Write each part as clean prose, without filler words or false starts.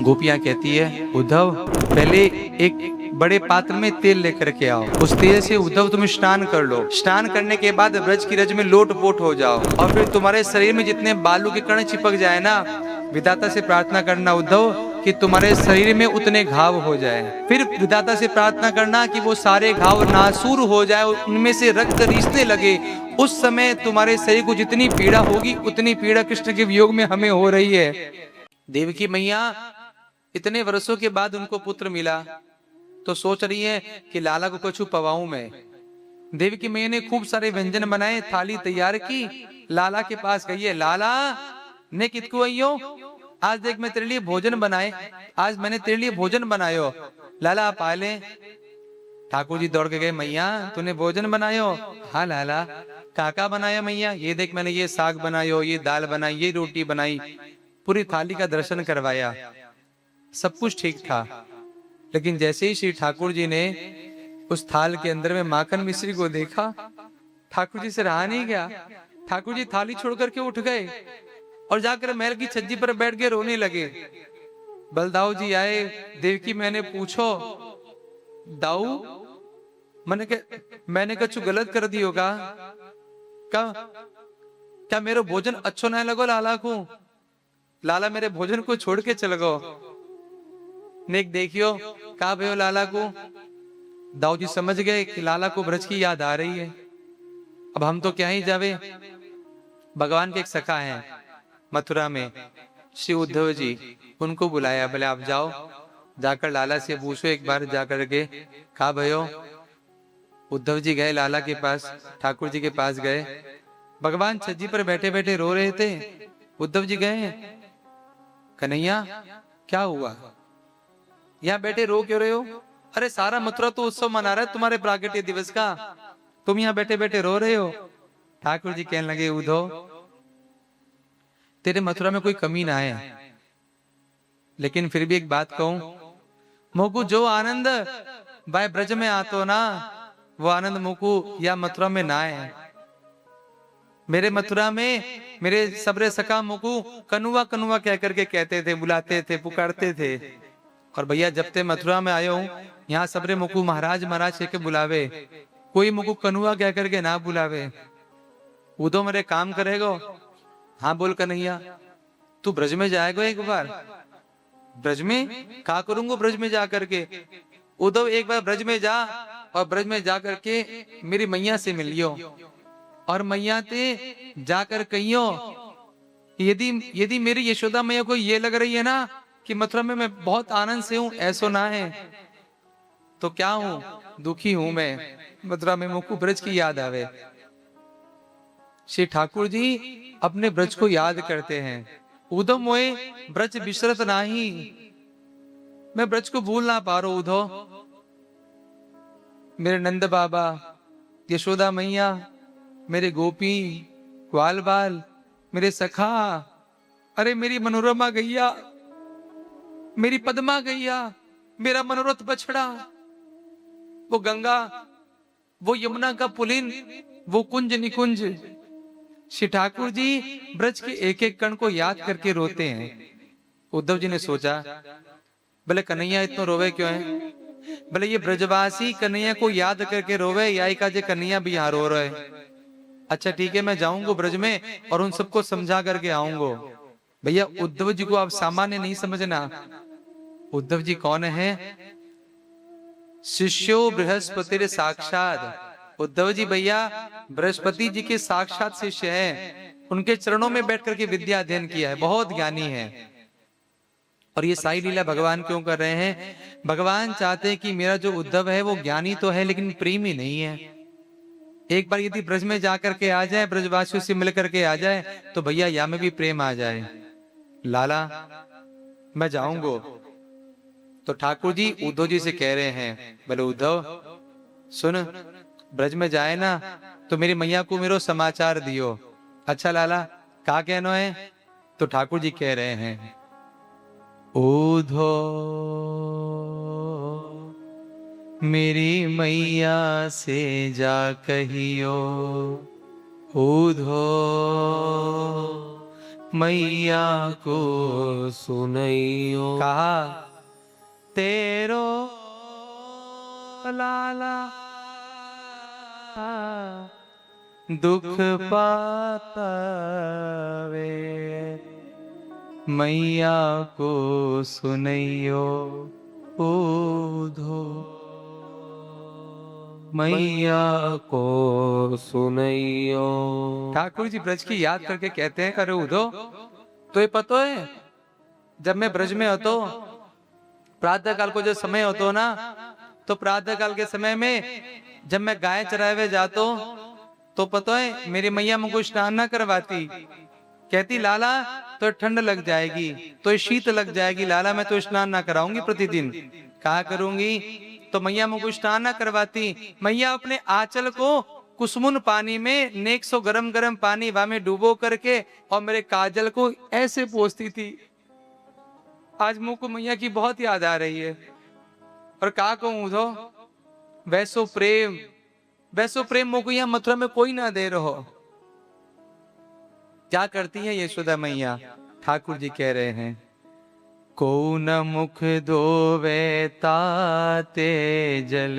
गोपियां कहती है उद्धव पहले एक बड़े पात्र में तेल लेकर के आओ, उस तेल से उद्धव तुम स्नान कर लो, स्नान करने के बाद ब्रज की रज में लोट पोट हो जाओ, और फिर तुम्हारे शरीर में जितने बालू के कण चिपक जाए ना, विधाता से प्रार्थना करना उद्धव कि तुम्हारे शरीर में उतने घाव हो जाए। फिर विधाता से प्रार्थना करना कि वो सारे घाव नासूर हो जाए, उनमें से रक्त रिसने लगे। उस समय तुम्हारे शरीर को जितनी पीड़ा होगी उतनी पीड़ा कृष्ण के वियोग में हमें हो रही है। देवकी मैया इतने वर्षों के बाद उनको पुत्र मिला तो सोच रही है कि लाला को कछु पवाऊं मैं। देवकी मैया ने खूब सारे व्यंजन बनाए, थाली तैयार की, लाला के पास गई है, लाला ने कितकू आइयो, आज देख मैं तेरे लिए भोजन बनाए, आज मैंने तेरे लिए भोजन बनायो, लाला आप आ ले। ठाकुर जी दौड़ के गए, मैया तूने भोजन बनायो? हाँ लाला। काका बनाया मैया? ये देख मैंने ये साग बनायो, ये दाल बनाई, ये रोटी बनाई, पूरी थाली का दर्शन करवाया, सब कुछ ठीक था। लेकिन जैसे ही श्री ठाकुर जी ने उस थाल के अंदर में माखन मिश्री को देखा, ठाकुर जी से रहा नहीं गया। ठाकुर जी थाली छोड़ करके उठ गए और जाकर महल की छज्जी पर बैठ के रोने लगे। बलदाऊ जी आए, देवकी मैंने पूछो दाऊ मैंने कछु गलत कर दी होगा क्या मेरा भोजन अच्छो ना लगो लाला को? लाला मेरे भोजन को छोड़ के चल गो। नेक देखियो का भयो लाला को? दाऊ जी समझ गए कि लाला को ब्रज की याद आ रही है, अब हम तो क्या ही जावे। भगवान के एक सखा हैं मथुरा में, श्री उद्धव जी, उनको बुलाया, बोले आप जाओ, जाकर लाला से पूछो एक बार जाकर के का भयो। उद्धव जी गए लाला के पास, ठाकुर जी के पास गए, भगवान छज्जी पर बैठे बैठे रो रहे थे। उद्धव जी गए, कन्हैया क्या हुआ, यहाँ बैठे रो क्यों रहे हो? अरे सारा मथुरा तो उत्सव मना रहा है तुम्हारे प्रागट्य दिवस का, तुम यहाँ बैठे बैठे रो रहे हो। ठाकुर जी कहने लगे, उद्धव तेरे मथुरा में कोई कमी ना है, लेकिन फिर भी एक बात कहूं, मोकू जो आनंद भाई ब्रज में आतो ना, वो आनंद मोकू या मथुरा में ना है। मेरे मथुरा में मेरे सबरे सखा मोकू कनुआ कनुआ कह करके कहते थे, बुलाते थे, पुकारते थे। और भैया जब ते मथुरा में आयो हूं, यहाँ सबरे मुकु महाराज महाराज कह के बुलावे, कोई मुकु कनुआ कह करके ना बुलावे। उदो मेरे काम करेगो? हाँ बोल कन्हैया, तू ब्रज में जाएगा एक बार? ब्रज में का करूंगा ब्रज में जा करके? उदो एक बार ब्रज में जा, और ब्रज में जा करके मेरी मैया से मिलियो, और मैया ते जाकर कहियो यदि मेरी यशोदा मैया को ये लग रही है ना कि मथुरा में मैं बहुत आनंद से हूं, ऐसो ना है तो क्या हूं, दुखी हूं मैं, मथुरा में मुझको ब्रज की याद आवे। श्री ठाकुर जी अपने ब्रज को याद करते हैं। उधम मोए ब्रज बिसरत नाही, मैं ब्रज को भूल ना पा रहा हूं। उधो मेरे नंद बाबा, यशोदा मैया, मेरे गोपी ग्वाल बाल, मेरे सखा, अरे मेरी मनोरमा गैया, मेरी पद्मा गैया, मेरा मनोरथ बछड़ा, वो गंगा, वो यमुना का पुलिन, वो कुंज निकुंज। श्री ठाकुर जी ब्रज के एक एक कण को याद करके रोते हैं। उद्धव जी ने सोचा, भले कन्हैया इतना रोवे क्यों है? भले ये ब्रजवासी कन्हैया को याद करके रोवे, या का जे कन्हैया भी यहाँ रो रहे। अच्छा ठीक है, मैं जाऊंगा ब्रज में और उन सबको समझा करके आऊंगा। भैया उद्धव जी को आप सामान्य नहीं समझना। उद्धव जी कौन है? शिष्यो बृहस्पति साक्षात। उद्धव जी भैया बृहस्पति जी के साक्षात शिष्य हैं, उनके चरणों में बैठ करके विद्या अध्ययन किया है, बहुत ज्ञानी है। और ये साई लीला भगवान क्यों कर रहे हैं? भगवान चाहते हैं कि मेरा जो उद्धव है वो ज्ञानी तो है लेकिन प्रेमी नहीं है। एक बार यदि ब्रज में जाकर के आ जाए, ब्रजवासियों से मिल करके आ जाए, तो भैया या में भी प्रेम आ जाए। लाला मैं जाऊंगा। तो ठाकुर जी उद्धव जी से कह रहे हैं, बोले उद्धव सुन, ब्रज में जाए ना तो मेरी मैया को मेरो समाचार दियो। अच्छा लाला का कहना है? तो ठाकुर जी कह रहे हैं, उद्धव मेरी मैया से जा कहियो, उद्धव मैया को सुनैयो। कहा तेरो लाला दुख पावे, मैया को सुनैयो उधो। मैया को सुनैयो। ठाकुर जी ब्रज की याद करके कहते हैं, अरे उधो तो ये पता है, जब मैं ब्रज में होतो, प्रातः काल को जो समय होतो ना, तो प्रातः काल के समय में जब मैं गाय चरावे जातो, तो पता है मेरी मैया मुझको स्नान ना करवाती, कहती लाला तो ठंड लग जाएगी, तो शीत लग जाएगी, लाला मैं तो स्नान ना कराऊंगी प्रतिदिन। कहा करूंगी, तो मैया मुझको स्नान ना करवाती। मैया अपने आंचल को कुसमुन पानी में नेक सौ गरम गरम पानी वहां में डुबो करके और मेरे काजल को ऐसे पोंछती थी। आज मुझको मैया की बहुत याद आ रही है। और कहा कहूं तो वैसो प्रेम मुझको यहाँ मथुरा में कोई ना दे रहो। क्या करती है यशोदा मैया? ठाकुर जी कह रहे हैं, को न मुख धोवे ताते जल,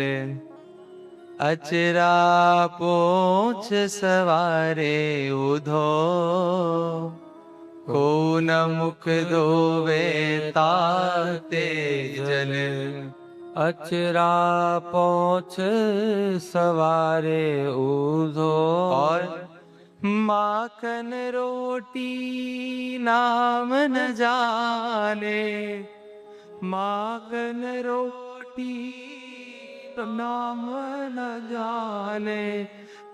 अचरा पोंछ सवारे उधो। को न मुख धोवे ताते जल, अचरा पोंछ सवारे उधो। और माखन रोटी नाम न जाने, माखन रोटी नाम न जाने,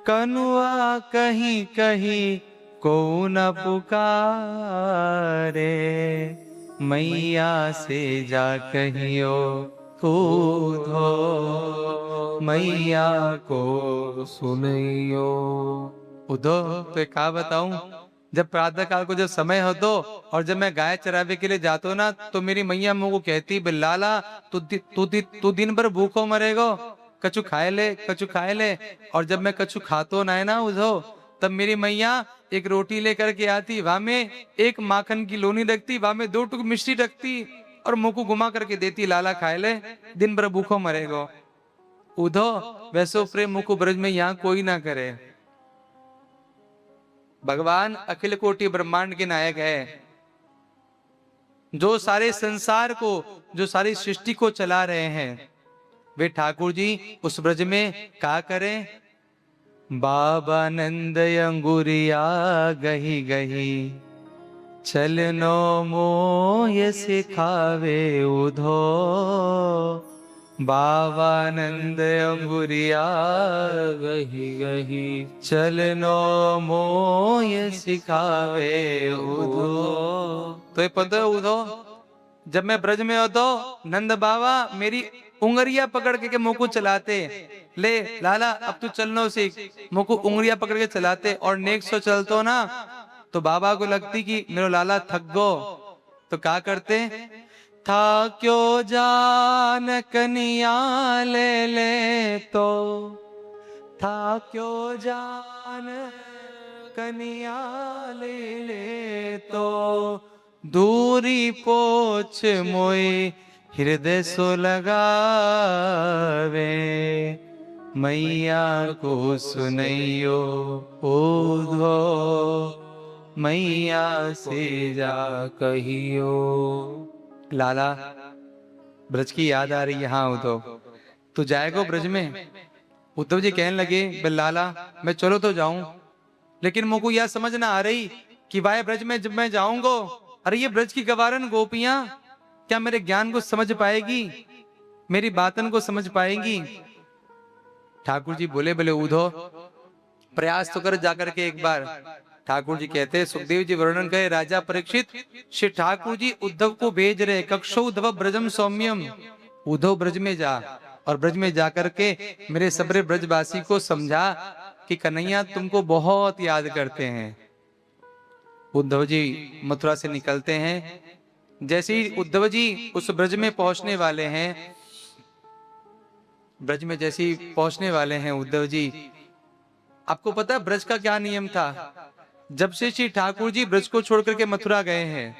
कनुआ कहीं कहीं को न पुकारे, मैया से जा कहियो उधो, मैया को सुनैयो। उधो। तो क्या बताऊं, जब प्रातः काल को जब समय हो तो, और जब मैं गाय चरावे के लिए जाता ना, तो मेरी मैया मुझको कहती, लाला तू दिन भर भूखो मरेगो, कछु खाए ले, कछु खाए ले। और जब मैं कछु खातो ना है ना उधो, तब मेरी मैया एक रोटी लेकर के आती, वहां में एक माखन की लोनी रखती, वहां में 2 टुक मिश्री रखती और मुंह को घुमा करके देती, लाला खाए ले, दिन भर भूखो मरेगो। उधो वैसो प्रेम मुंह को ब्रज में यहाँ कोई ना करे। भगवान अखिल कोटि ब्रह्मांड के नायक है, जो सारे संसार को, जो सारी सृष्टि को चला रहे हैं, वे ठाकुर जी उस ब्रज में क्या करें? बाबा नंद अंगुरिया गही गही, चलनो मोय सिखावे उधो। बाबानंद अंगुरिया गही गही, चलनो मोय सिखावे उधो। तो ये पता है उधो, जब मैं ब्रज में होता, नंद बाबा मेरी उंगलियां पकड़ के मुंह को चलाते, ले लाला अब तू चलनो सीख, मुंह को उंगलियां पकड़ के चलाते, और नेक सो चलतो ना, तो बाबा को लगती कि मेरा लाला थक गो, तो क्या करते, था क्यों जान कनिया ले ले तो, था क्यों जान कनिया ले ले तो, दूरी पोछ मोई हृदय सो लगावे, मैया को सुनैयो उधो, मैया से जा कहियो। लाला ब्रज की याद आ रही है, हाँ उद्धव तू जाएगा ब्रज में? उद्धव जी कहने लगे, बे लाला मैं चलो तो जाऊं, लेकिन मुझको यह समझ ना आ रही कि भाई ब्रज में जब मैं जाऊंगा, अरे ये ब्रज की गवारन गोपियां क्या मेरे ज्ञान को समझ पाएगी, मेरी बातन को समझ पाएंगी? ठाकुर जी बोले, बोले उद्धव प्रयास तो कर जाकर के एक बार। ठाकुर जी कहते हैं, सुखदेव जी वर्णन करे, राजा परीक्षित श्री ठाकुर जी उद्धव को भेज रहे, कक्षो उद्धव ब्रजम सौम्यम, उद्धव ब्रज में जा, और ब्रज में जाकर के मेरे सबरे ब्रजवासी को समझा कि कन्हैया तुमको बहुत याद करते हैं। उद्धव जी मथुरा से निकलते हैं, जैसे ही उद्धव जी उस ब्रज में पहुंचने वाले हैं, ब्रज में जैसे ही पहुंचने वाले हैं उद्धव जी, आपको पता है ब्रज का क्या नियम था? जब से श्री ठाकुर जी ब्रज को छोड़ करके मथुरा गए हैं,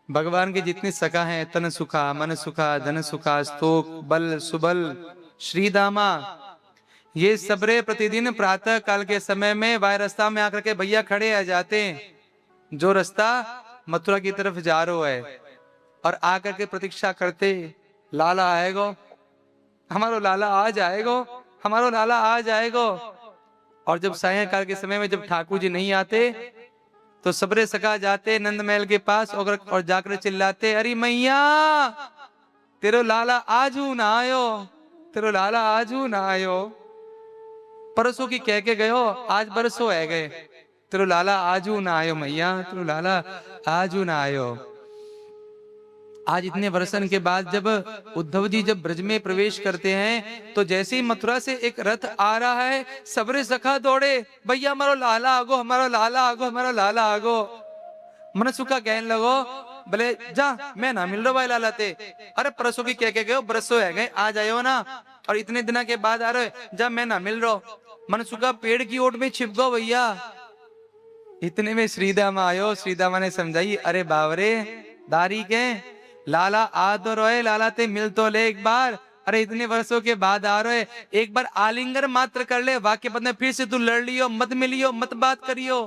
भगवान के जितने सखा हैं, तन सुखा, मन सुखा, धन सुखा, स्तोक, बल, सुबल, श्रीदामा, ये सबरे प्रतिदिन प्रातः काल के समय में वाय रास्ता में आकर के भैया खड़े आ जाते हैं। जो रास्ता मथुरा की तरफ जा रहा है, और आकर के प्रतीक्षा करते, लाला आएगो, हमारो लाला आ जाएगो, हमारो लाला आ जाएगो। और जब सायंकाल के समय में जब ठाकुर जी नहीं आते, तो सबरे सखा जाते नंद महल के पास और जाकर चिल्लाते, अरे मैया तेरो लाला आजू ना आयो, तेरो लाला आजू ना आयो। परसों की कह के गयो, आज बरसों है गए, तेरो लाला आजू ना आयो मैया, तेरो लाला आजू ना आयो। आज इतने वर्षन के बाद जब उद्धव जी जब ब्रज में प्रवेश करते हैं, तो जैसे ही मथुरा से एक रथ आ रहा है, सबरे सखा दौड़े, भैया हमारो लाला आगो, हमारो लाला आगो, हमारो लाला आगो। मन सुखा कहने लगो, बोले जा मैं ना मिल रहा भाई लाला ते, अरे परसों की कह के गए, बरसों है गए, आ जाओ ना, और इतने दिन के बाद आ रहे, जा मैं ना मिल रहा। मन सुखा पेड़ की ओट में छिप गो भैया। इतने में श्रीदामा आयो, श्रीदामा ने समझाई, अरे बावरे दारी के लाला आ तो रोए, लाला ते मिल तो ले एक बार, अरे इतने वर्षों के बाद आ रहे, एक बार आलिंगन मात्र कर ले, वाक्य पद में फिर से तू लड़ लियो, मत मिलियो, मत बात करियो।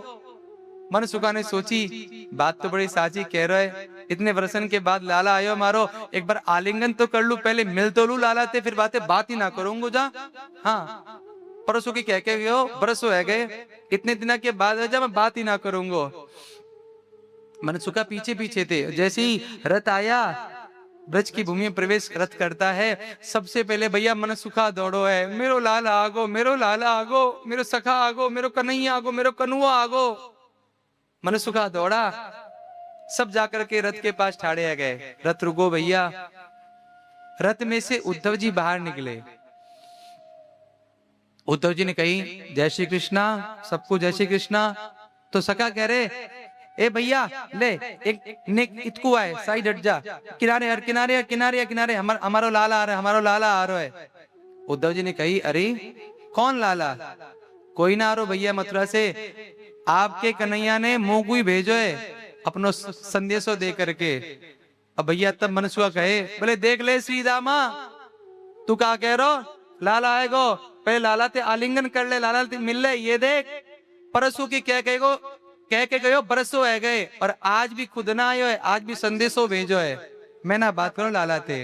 मन सुखा ने सोची, बात तो बड़ी साची कह रहे, इतने वर्षन के बाद लाला आयो मारो, एक बार आलिंगन तो कर लू, पहले मिल तो लू लाला ते, फिर बात ही ना करूंगा जा। हाँ परसों की कह के गए हो, बरसों है गए, इतने दिन के बाद जब मैं बात ही ना करूंगा। मन सुखा पीछे पीछे थे, जैसे ही रथ आया, ब्रज की भूमि में प्रवेश रथ करता है, सबसे पहले भैया मन सुखा दौड़ो है, मेरो लाला आगो, मेरो लाला आगो, मेरो सखा आगो, मेरो कन्हैया आगो, मेरो कनुआ आगो। मन सुखा दौड़ा, सब जाकर के रथ के पास ठाड़े गए, रथ रुको भैया। रथ में से उद्धव जी बाहर निकले। उद्धव जी ने कही, जय श्री कृष्णा, सबको जय श्री कृष्णा। तो सखा कह रहे, ए भैया ले एक नेक इतकू आए, साइड हट जा, किनारे हर किनारे किनारे किनारे, हमारो लाला आ रहा है, हमारो लाला आ रहा है। उद्धव जी ने कही, अरे कौन लाला? कोई ना आ रहा भैया मथुरा से, आपके कन्हैया ने मोगुई भेजो है अपनो संदेशो दे करके। अब भैया तब मनसुआ कहे, बोले देख ले श्रीदामा, तू क्या कह रहा, लाला आएगो, पहले लाला ते आलिंगन कर ले, लाला ते मिल ले, ये देख परसों की कह के गयो, बरसों है गए, और आज भी खुद ना आयो है, आज भी संदेशो भेजो है, मैं ना बात करो लाला ते,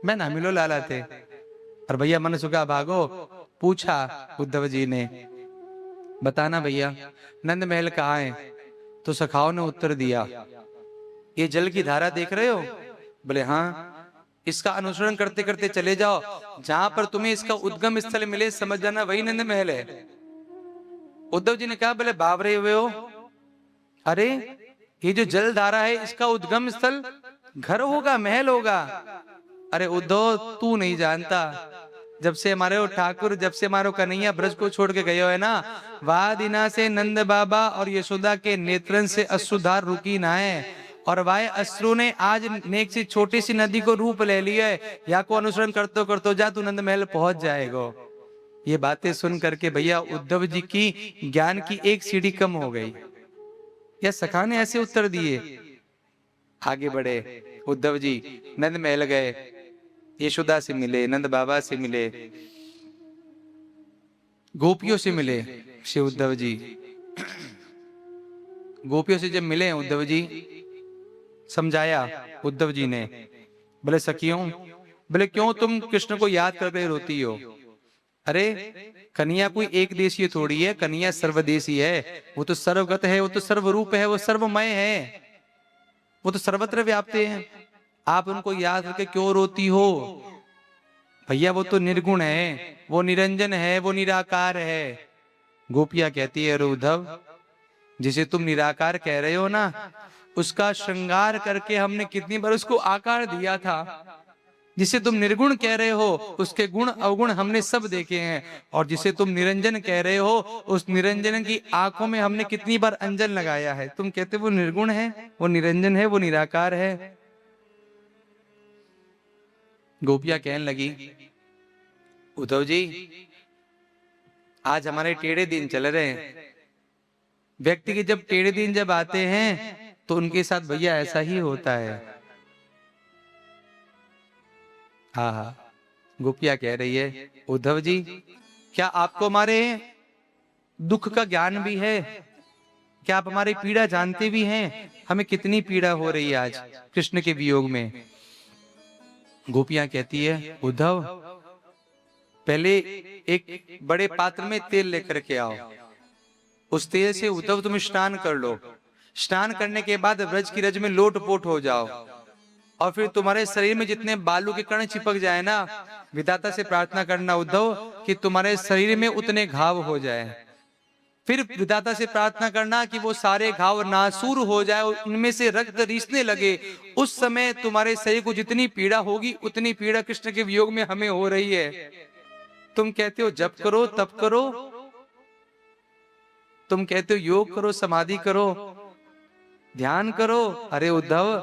मैं ना मिलो लाला ते। और भैया मन सुखा भागो, पूछा उद्धव जी ने, बताना भैया नंद महल कहाँ है? तो सखाओं ने उत्तर दिया, ये जल की धारा देख रहे हो? बोले हाँ। इसका अनुसरण करते करते चले जाओ, जहां पर तुम्हें इसका उद्गम स्थल मिले, समझ जाना वही नंद महल है। उद्धव जी ने कहा, बोले बाबरे हुए हो, अरे ये जो जल धारा है, इसका उद्गम स्थल घर होगा, महल होगा? अरे उद्धव तू नहीं जानता, जब से हमारे वो ठाकुर, जब से हमारे कन्हैया ब्रज को छोड़ के गए हो है ना, वह दिना से नंद बाबा और यशोदा के नेत्रन से अश्रुधार रुकी ना है, और वाय अश्रु ने आज नेक सी छोटी सी नदी को रूप ले लिया है, या को अनुसरण करते करते जा तू नंद महल पहुंच जाएगा। ये बातें सुन करके भैया उद्धव जी की ज्ञान की एक सीढ़ी कम हो गई। या सखा ने ऐसे उत्तर दिए। आगे बढ़े उद्धव जी, नंद महल गए, यशोदा से मिले, नंद बाबा से मिले, गोपियों से मिले श्री उद्धव जी। गोपियों से जब मिले उद्धव जी, समझाया उद्धव जी ने, बोले सखियों, बोले क्यों तुम कृष्ण को याद करके रोती हो? अरे कन्हैया कोई एक देशीय थोड़ी है, कन्हैया सर्वदेशी है, वो तो सर्वगत है, वो तो सर्वरूप है, वो सर्वमय है, वो तो सर्वत्र व्याप्त है, आप उनको याद करके क्यों रोती हो? भैया वो तो निर्गुण है, वो निरंजन है, वो निराकार है। गोपिया कहती है, अरे उद्धव, जिसे तुम निराकार कह रहे हो ना, उसका श्रृंगार करके हमने कितनी बार उसको आकार दिया था। जिसे तुम निर्गुण कह रहे हो, उसके गुण अवगुण हमने सब देखे हैं, और जिसे तुम निरंजन कह रहे हो, उस निरंजन की आंखों में हमने कितनी बार अंजन लगाया है। तुम कहते वो निर्गुण है, वो निरंजन है, वो निराकार है। गोपिया कहने लगी, उद्धव जी आज हमारे टेढ़े दिन चल रहे हैं, व्यक्ति के जब टेढ़े दिन जब आते हैं तो उनके साथ भैया ऐसा ही होता है। हाँ हाँ, गोपिया कह रही है उद्धव जी, क्या आपको हमारे दुख का ज्ञान भी है? क्या आप हमारी पीड़ा जानते भी हैं? हमें कितनी पीड़ा हो रही है आज कृष्ण के वियोग में। गोपियां कहती है उद्धव, पहले एक बड़े पात्र में तेल लेकर के आओ, उस तेल से उद्धव तुम स्नान कर लो। स्नान करने के बाद ब्रज की रज में लोटपोट हो जाओ, और फिर तुम्हारे शरीर में जितने बालू के कण चिपक जाए ना, विधाता से प्रार्थना करना उद्धव कि तुम्हारे शरीर में उतने घाव हो जाए। फिर विधाता से प्रार्थना करना कि वो सारे घाव नासूर हो जाए और इनमें से रक्त रिसने लगे। उस समय तुम्हारे शरीर को जितनी पीड़ा होगी उतनी पीड़ा कृष्ण के वियोग में हमें हो रही है। तुम कहते हो जप करो, तप करो, तुम कहते हो योग करो, समाधि करो, ध्यान करो। अरे उद्धव,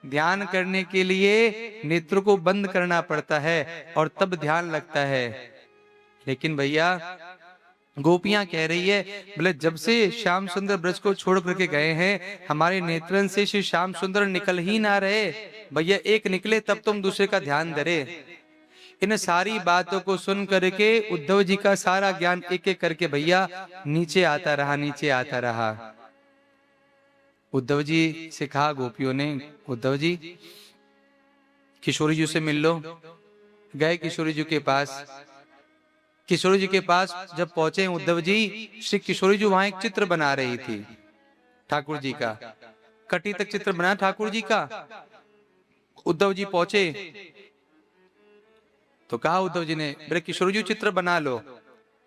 ध्यान करने के लिए नेत्र को बंद करना पड़ता है और तब ध्यान लगता है। लेकिन भैया गोपियां कह रही है, बोले जब से श्याम सुंदर ब्रज को छोड़ करके गए हैं, हमारे नेत्रन से श्री श्याम सुंदर निकल ही ना रहे। भैया एक निकले तब तुम दूसरे का ध्यान धरे। इन सारी बातों को सुन करके उद्धव जी का सारा ज्ञान एक एक करके भैया नीचे आता रहा, नीचे आता रहा। उद्धव जी से कहा गोपियों ने, उद्धव जी किशोरी जी से मिल लो। गए किशोरी जी के पास। किशोरी जी के पास जब पहुंचे उद्धव जी, श्री किशोरी जी वहां एक चित्र बना रही थी ठाकुर जी का, कटी तक चित्र बना ठाकुर जी का। उद्धव जी पहुंचे तो कहा उद्धव जी ने, बोले किशोरी जी चित्र बना लो।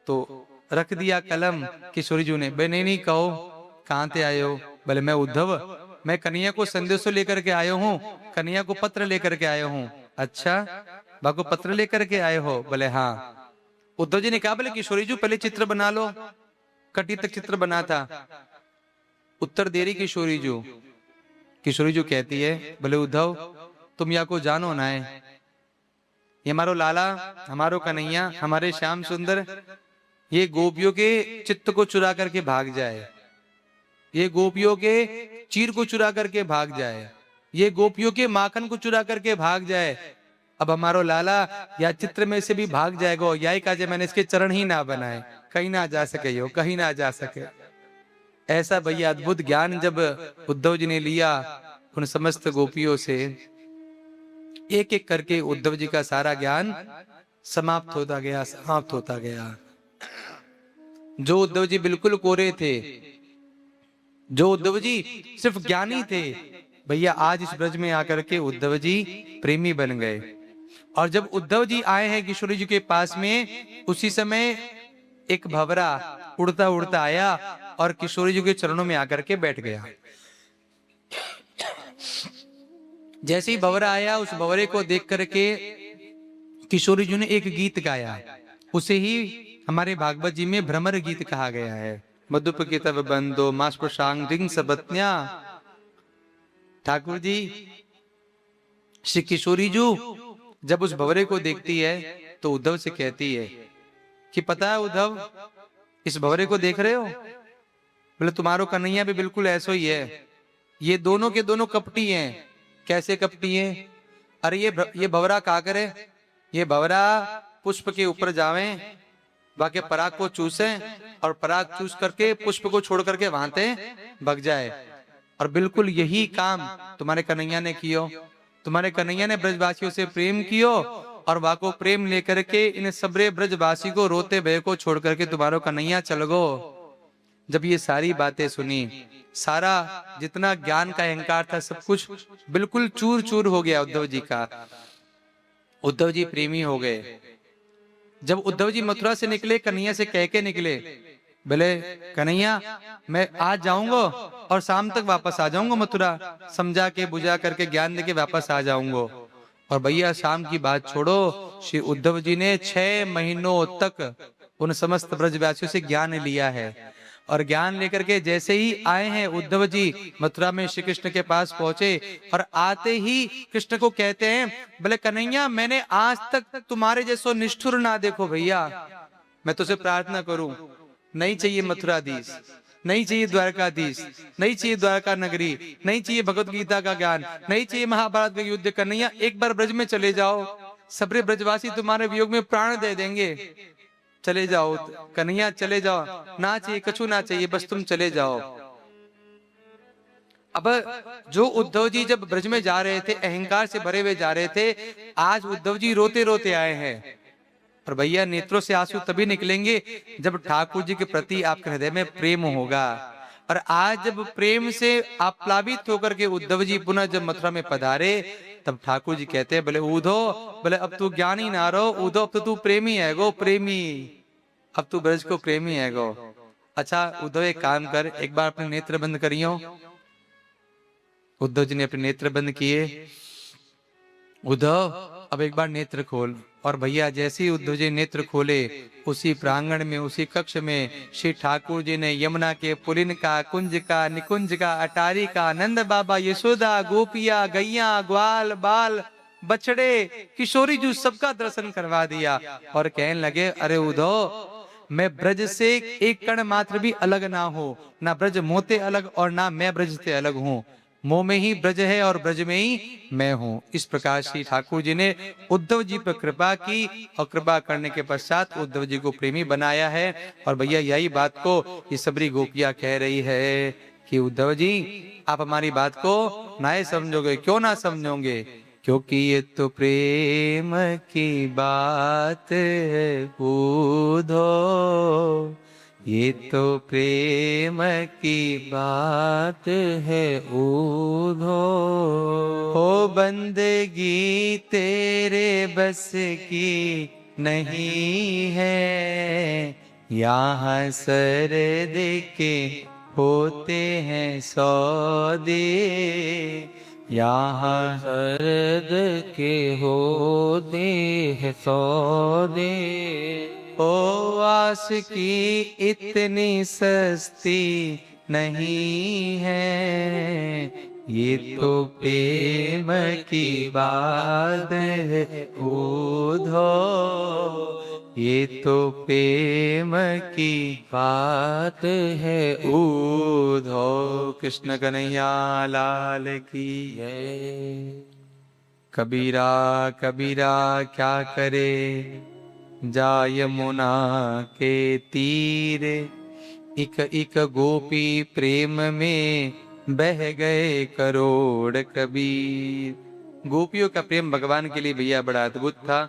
तो रख दिया कलम। किशोरी जी ने, बे नहीं कहो कहां से आए हो? बोले मैं उद्धव, मैं कन्हैया को संदेशो लेकर के आयो हूँ, कन्हैया को पत्र लेकर के आयो हूँ। अच्छा, बाको पत्र लेकर के आए हो? बोले हाँ। उद्धव जी ने कहा, बोले किशोरी जी पहले चित्र बना लो, कटी तक चित्र बना था। उत्तर दे रही किशोरी जी। किशोरी जी कहती है, बोले उद्धव तुम या को जानो ना है, ये हमारो लाला, हमारो कन्हैया, हमारे श्याम सुंदर, ये गोपियों के चित्त को चुरा करके भाग जाए, ये गोपियों के चीर को चुरा करके भाग जाए, ये गोपियों के माखन को चुरा करके भाग जाए। अब हमारो लाला या चित्र में से भी भाग जाएगा, यही काजे मैंने इसके चरण ही ना बनाए, कहीं ना जा सके, यो कहीं ना जा सके। ऐसा भैया अद्भुत ज्ञान जब उद्धव जी ने लिया उन समस्त गोपियों से, एक एक करके उद्धव जी का सारा ज्ञान समाप्त होता गया, समाप्त होता गया। जो उद्धव जी बिल्कुल कोरे थे, जो उद्धव जी सिर्फ ज्ञानी थे, भैया आज इस ब्रज में आकर के उद्धव जी प्रेमी बन गए। और जब उद्धव जी आए हैं किशोरी जी के पास में, उसी समय एक भंवरा उड़ता उड़ता आया और किशोरी जी के चरणों में आकर के बैठ गया। जैसे ही भंवरा आया, उस भंवरे को देख करके किशोरी जी ने एक गीत गाया, उसे ही हमारे भागवत जी में भ्रमर गीत कहा गया है। मधुप के तब बंदो मास प्रशांग रिंग सबत्न्या। ठाकुर जी, श्री किशोरी जी जब उस भंवरे को देखती है तो उद्धव से कहती है कि पता है उद्धव, इस भंवरे को देख रहे हो? बोले तुम्हारो कन्हैया भी बिल्कुल ऐसा ही है, ये दोनों के दोनों कपटी हैं। कैसे कपटी हैं? अरे ये भंवरा क्या करे, ये भंवरा पुष्प के ऊपर जावे, बाकी पराग को चूसे और पराग चूस करके पुष्प को छोड़ करके वहां से भग जाए। और बिल्कुल यही काम तुम्हारे कन्हैया ने कियो। तुम्हारे कन्हैया ने ब्रजवासियों से प्रेम कियो और वहां को प्रेम लेकर के इन सबरे ब्रजवासी को रोते भय को छोड़ करके तुम्हारो कन्हैया चल गो। जब ये सारी बातें सुनी, सारा जितना ज्ञान का अहंकार था सब कुछ बिल्कुल चूर चूर हो गया उद्धव जी का। उद्धव जी प्रेमी हो गए। जब उद्धव जी मथुरा से निकले, कन्हैया से कह के निकले, बोले कन्हैया मैं आज जाऊंगा और शाम तक वापस आ जाऊंगा मथुरा, समझा के बुझा करके ज्ञान देके वापस आ जाऊंगा। और भैया शाम की बात छोड़ो, श्री उद्धव जी ने 6 महीनों तक उन समस्त ब्रजवासियों से ज्ञान लिया है। और ज्ञान लेकर के जैसे ही आए हैं उद्धव जी मथुरा में श्री कृष्ण के पास पहुंचे, और आते ही कृष्ण को कहते हैं, बोले कन्हैया मैंने आज तक तुम्हारे जैसो निष्ठुर ना देखो भैया, मैं तुझसे प्रार्थना करूं, नहीं चाहिए मथुराधीश, नहीं चाहिए द्वारकाधीश, नहीं चाहिए द्वारका नगरी, नहीं चाहिए भगवत गीता का ज्ञान, नहीं चाहिए महाभारत का युद्ध कन्हैया, एक बार ब्रज में चले जाओ, सबरे ब्रजवासी तुम्हारे वियोग में प्राण दे देंगे। चले जाओ कन्हैया, चले जाओ, ना चाहिए कछु ना चाहिए, बस तुम चले जाओ। अब जो उद्धव जी जब ब्रज में जा रहे थे, अहंकार से भरे हुए जा रहे थे, आज उद्धव जी रोते रोते आए हैं। और भैया नेत्रों से आंसू तभी निकलेंगे जब ठाकुर जी के प्रति आपके हृदय में प्रेम होगा। और आज जब प्रेम से आप प्लावित होकर के उद्धव जी पुनः जब मथुरा में पधारे, तब ठाकुर जी कहते हैं, बोले उद्धव, बोले अब तू ज्ञानी ना रहो उद्धव, अब तो तू प्रेमी है गो, प्रेमी, अब तू ब्रज को प्रेमी है गो। अच्छा उद्धव एक काम कर, एक बार अपने नेत्र बंद करियो। उद्धव जी ने अपने नेत्र बंद किए। उद्धव अब एक बार नेत्र खोल। और भैया जैसे ही उद्धव जी नेत्र खोले, उसी प्रांगण में, उसी कक्ष में श्री ठाकुर जी ने यमुना के पुलिन का, कुंज का, निकुंज का, अटारी का, नंद बाबा, यशोदा, गोपिया, गैया, ग्वाल, बाल, बछड़े, किशोरी जू सबका दर्शन करवा दिया। और कहने लगे, अरे उद्धव, मैं ब्रज से एक कण मात्र भी अलग ना हो, ना ब्रज मोते अलग और ना मैं ब्रज से अलग हूँ, मोह में ही ब्रज है और ब्रज में ही मैं हूँ। इस प्रकार श्री ठाकुर जी ने उद्धव जी पर कृपा की, और कृपा करने के पश्चात उद्धव जी को प्रेमी बनाया है। और भैया यही बात को ये सबरी गोपियां कह रही है कि उद्धव जी आप हमारी बात को ना समझोगे। क्यों ना समझोगे? क्योंकि ये तो प्रेम की बात है उद्धव, ये तो प्रेम की बात है उद्धव। हो बंदगी तेरे बस की नहीं है, यहाँ सरद के होते हैं सौदे, यहाँ सरद के होते हैं सौदे। ओ आस की इतनी सस्ती नहीं है, ये तो प्रेम की बात है उद्धव, ये तो प्रेम की बात है उद्धव। कृष्ण कन्हैया लाल की जय। कबीरा कबीरा क्या करे, जा यमुना के तीर, इक इक गोपी प्रेम में बह गए करोड़ कबीर। गोपियों का प्रेम भगवान के लिए भैया बड़ा अद्भुत था।